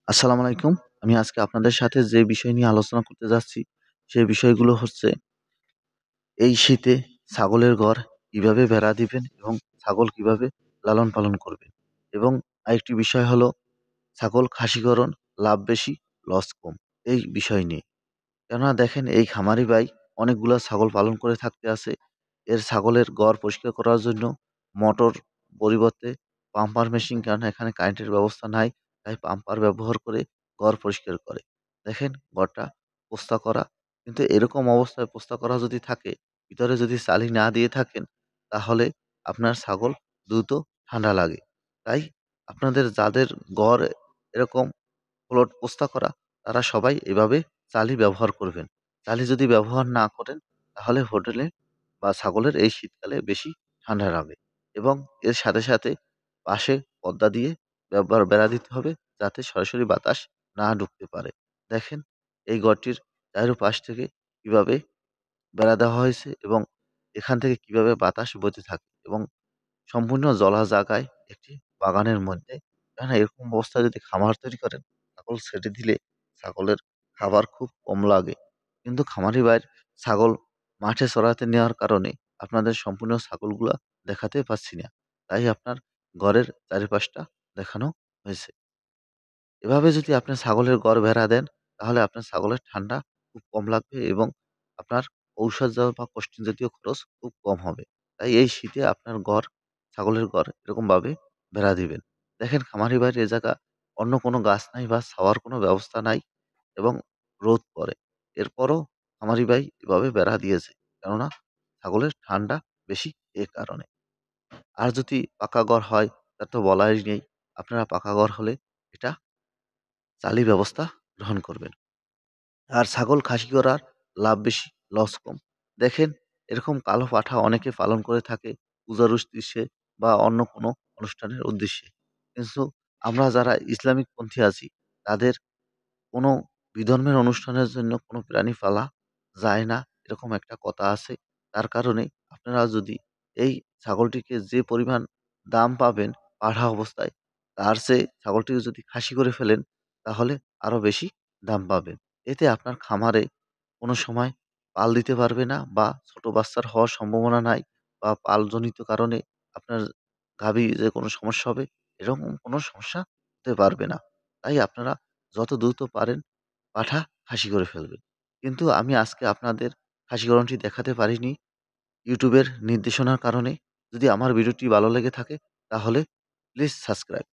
আসসালামু আলাইকুম। আমি আজকে আপনাদের সাথে যে বিষয় নিয়ে আলোচনা করতে যাচ্ছি, সেই বিষয়গুলো হচ্ছে এই শীতে ছাগলের ঘর কিভাবে বেড়া দিবেন এবং ছাগল কিভাবে লালন পালন করবেন। এবং আরেকটি বিষয় হলো ছাগল খাসিকরণ লাভ বেশি লস কম এই বিষয় নিয়ে। কেননা দেখেন এই খামারি ভাই অনেকগুলা ছাগল পালন করে থাকতে আছে। এর ছাগলের ঘর পরিষ্কার করার জন্য মোটর পরিবর্তে পাম্পার মেশিন, কারণ এখানে কারেন্টের ব্যবস্থা নাই, তাই পাম্পার ব্যবহার করে ঘর পরিষ্কার করে। দেখেন ঘরটা পোস্তা করা, কিন্তু এরকম অবস্থায় পোস্তা করা যদি থাকে, ভিতরে যদি চালি না দিয়ে থাকেন, তাহলে আপনার ছাগল দ্রুত ঠান্ডা লাগে। তাই আপনাদের যাদের ঘর এরকম প্লট পোস্তা করা, তারা সবাই এভাবে চালি ব্যবহার করবেন। চালি যদি ব্যবহার না করেন, তাহলে হোটেলে বা ছাগলের এই শীতকালে বেশি ঠান্ডা লাগে। এবং এর সাথে সাথে পাশে পর্দা দিয়ে বেড়া দিতে হবে, যাতে সরাসরি বাতাস না ঢুকতে পারে। দেখেন এই ঘরটির চারোপাশ থেকে কিভাবে বেড়া দেওয়া হয়েছে এবং এখান থেকে কিভাবে বাতাস বইতে থাকে এবং সম্পূর্ণ জলা জায়গায় একটি বাগানের মধ্যে। কেননা এরকম অবস্থায় যদি খামার তৈরি করেন, ছাগল ছেড়ে দিলে ছাগলের খাবার খুব কম লাগে। কিন্তু খামারি ভাইয়ের ছাগল মাঠে চরাতে নেওয়ার কারণে আপনাদের সম্পূর্ণ ছাগলগুলা দেখাতে পাচ্ছি না। তাই আপনার ঘরের চারিপাশটা দেখানো হয়েছে। এভাবে যদি আপনি ছাগলের ঘর বেড়া দেন, তাহলে আপনার ছাগলের ঠান্ডা খুব কম লাগবে এবং আপনার ঔষধ বা কস্টিং জাতীয় খরচ খুব কম হবে। তাই এই শীতে আপনার ঘর, ছাগলের ঘর এরকমভাবে বেড়া দিবেন। দেখেন খামারি ভাইয়ের এ জায়গা অন্য কোনো গাছ নাই বা ছাওয়ার কোনো ব্যবস্থা নাই এবং রোদ পড়ে। এরপরও খামারি ভাই এভাবে বেড়া দিয়েছে। কেননা ছাগলের ঠান্ডা বেশি এ কারণে। আর যদি পাকা ঘর হয়, তা তো বলারই নেই। আপনারা পাকা ঘর হলে এটা চালি ব্যবস্থা গ্রহণ করবেন। আর ছাগল খাসি করার লাভ বেশি, লস কম। দেখেন এরকম কালো পাঠা অনেকে পালন করে থাকে পূজার উদ্দেশ্যে বা অন্য কোনো অনুষ্ঠানের উদ্দেশ্যে। কিন্তু আমরা যারা ইসলামিক পন্থী আছি, তাদের কোনো বিধর্মের অনুষ্ঠানের জন্য কোনো প্রাণী পালা যায় না, এরকম একটা কথা আছে। তার কারণে আপনারা যদি এই ছাগলটিকে যে পরিমাণ দাম পাবেন পাঠা অবস্থায়, তার চেয়ে ছাগলটিকে যদি খাসি করে ফেলেন, তাহলে আরো বেশি দাম পাবেন। এতে আপনার খামারে কোনো সময় পাল দিতে পারবে না বা ছোট বাচ্চার হওয়ার সম্ভাবনা নাই, বা পালজনিত কারণে আপনার গাভী যে কোনো সমস্যা হবে, এরকম কোনো সমস্যা হতে পারবে না। তাই আপনারা যত দ্রুত পারেন পাঠা খাসি করে ফেলবেন। কিন্তু আমি আজকে আপনাদের খাসিকরণটি দেখাতে পারিনি ইউটিউবের নির্দেশনার কারণে। যদি আমার ভিডিওটি ভালো লেগে থাকে, তাহলে প্লিজ সাবস্ক্রাইব।